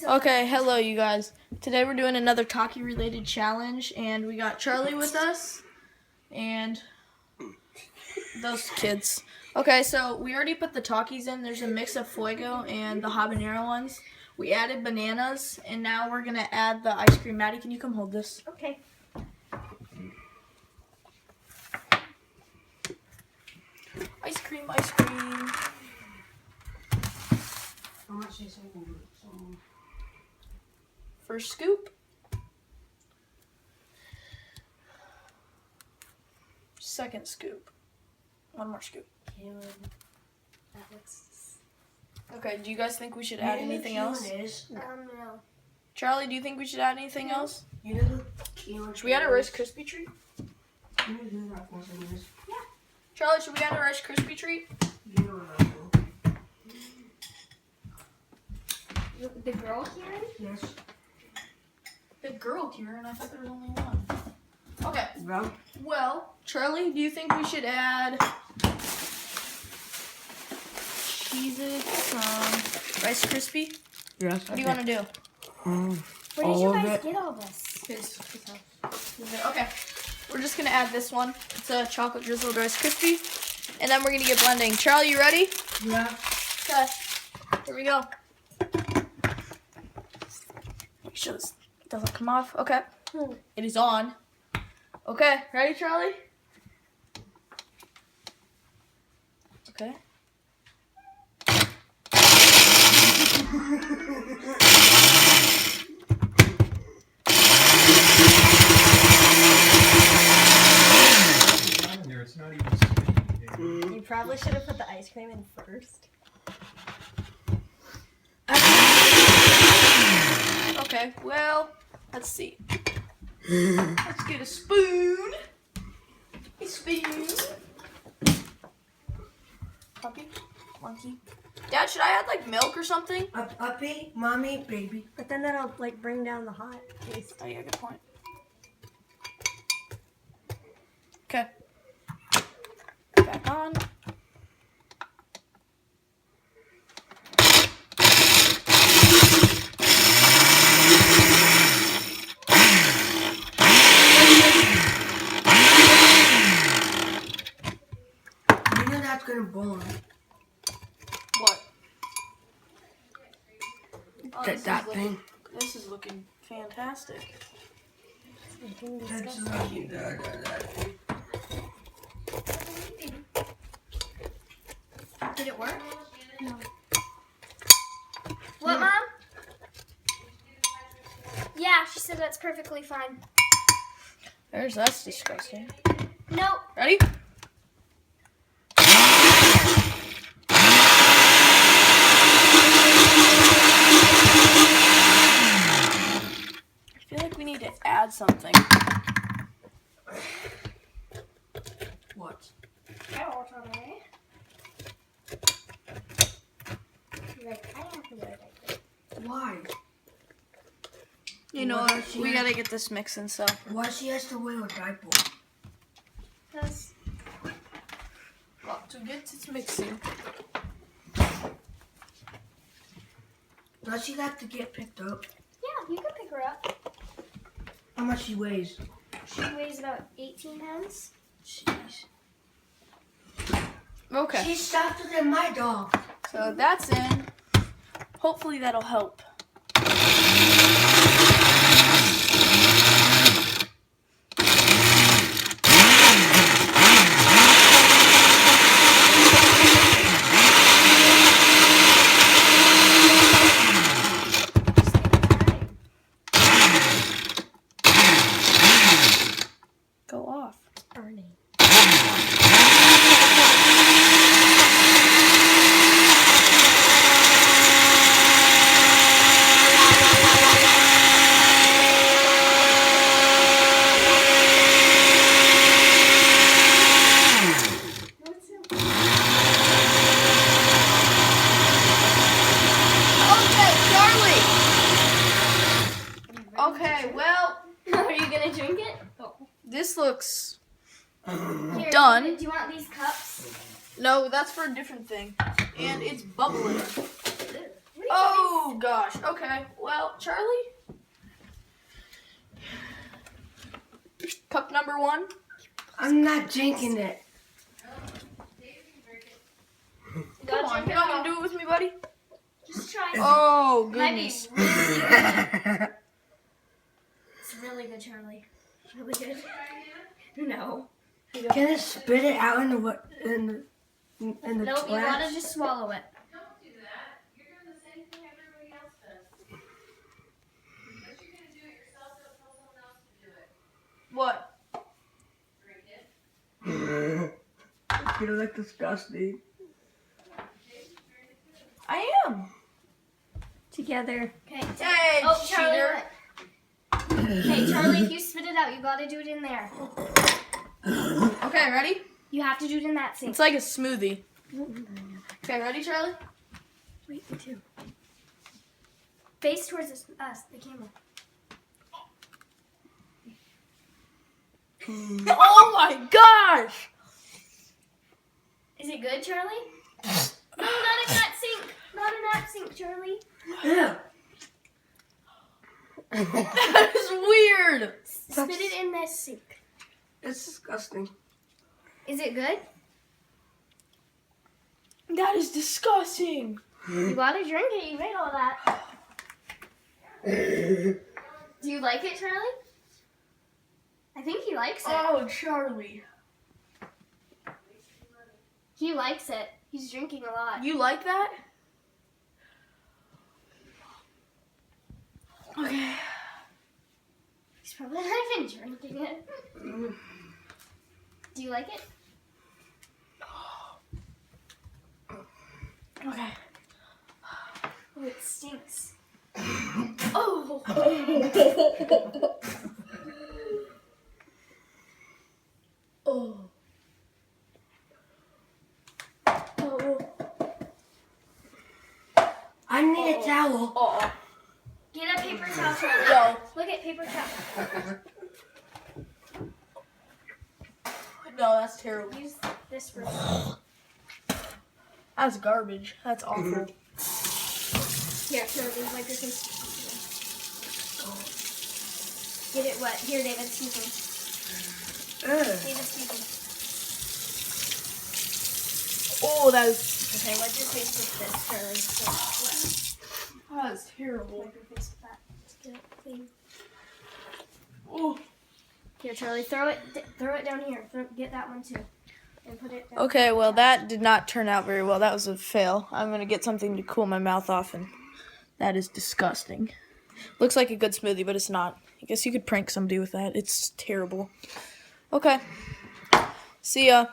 Okay, hello you guys. Today we're doing another Taki related challenge and we got Charlie with us and those kids. Okay, so we already put the Takis in. There's a mix of Fuego and the habanero ones. We added bananas and now we're going to add the ice cream. Maddie, can you come hold this? Okay. Ice cream, ice cream. First scoop. Second scoop. One more scoop. Okay, do you guys think we should add anything else? No. Charlie, do you think we should add anything else? Should we add a Rice Krispie treat? Yeah. Charlie, should we add a Rice Krispie treat? The girl here? Yes. The girl here, and I thought there was only one. Okay. Well, Charlie, do you think we should add Cheez-Its, Rice Krispie? Yes. What do you want to do? Where did you guys get all this? His house. Okay. We're just going to add this one. It's a chocolate drizzled Rice Krispie. And then we're going to get blending. Charlie, you ready? Yeah. Okay. Here we go. Make sure this doesn't come off. Okay. It is on. Okay. Ready, Charlie? Okay. It's not even sweet. You probably should have put the ice cream in first. Okay, well, let's see. Let's get a spoon. A spoon. Puppy? Monkey? Dad, should I add like milk or something? A puppy, mommy, baby. But then that'll like bring down the hot taste. Oh yeah, good point. Okay. Back on. You know that's gonna burn. What? Oh, That thing. This is looking fantastic. That's lucky. Did it work? No. What, Mom? Yeah, she said that's perfectly fine. That's disgusting. Nope. Ready? I feel like we need to add something. What? Why? You know Why what? does she We have- gotta get this mix and stuff. Why she has to wear a diaper? Because Well, to get this mixing. Does she have to get picked up? yeah, you can pick her up. How much she weighs? She weighs about 18 pounds. Jeez. Okay. She's softer than my dog. So that's in. Hopefully that'll help. Go off. Burning. Okay, Charlie. Okay, well, Are you gonna drink it? Oh. this looks Here, done. Do you want these cups? No, that's for a different thing. And it's bubbling. What are you Oh, gosh. Okay. Well, Charlie. Cup number 1. I'm not drinking it. Come on. You don't want to do it with me, buddy? Just try. Oh, Might be goodness. really good. It's really good, Charlie. Really good. No. Can I spit it out in the what in the Nope, you glass? gotta just swallow it. Don't do that. You're doing the same thing everybody else does. Unless you're going to do it yourself, don't tell someone else to do it. What? Drink it. You look disgusting. I am. Together. Okay. Hey, Oh, Charlie. cheater. Okay, Charlie, if you spit it out, you gotta do it in there. Okay, ready? You have to do it in that sink. It's like a smoothie. Okay, ready, Charlie? Wait, me too. Face towards us, the camera. Oh my gosh! Is it good, Charlie? No, not in that sink. Not in that sink, Charlie. Yeah. That is weird. Spit it in this sink. It's disgusting. Is it good? That is disgusting. You gotta drink it. You made all that. Do you like it, Charlie? I think he likes it. Oh, Charlie. He likes it. He's drinking a lot. You like that? Okay. He's probably not even drinking it. Do you like it? Okay. Oh, it stinks. Oh. Oh. Oh. I need a towel. Oh. Get a paper towel, Charlie. No. Look at paper towel. No, that's terrible. Use this for. That's garbage. That's awful. Here, Charlie, wipe your face. Get it wet. Here, David, excuse me. Ugh. David, excuse me. Oh, that is Okay, wipe your face with this, Charlie. So it's that is terrible. wet. Wipe your face with that. Just get it clean. Oh. Here, Charlie, throw it down here. Get that one too, and put it down. Okay, well that did not turn out very well. That was a fail. I'm gonna get something to cool my mouth off, and that is disgusting. Looks like a good smoothie, but it's not. I guess you could prank somebody with that. It's terrible. Okay. See ya.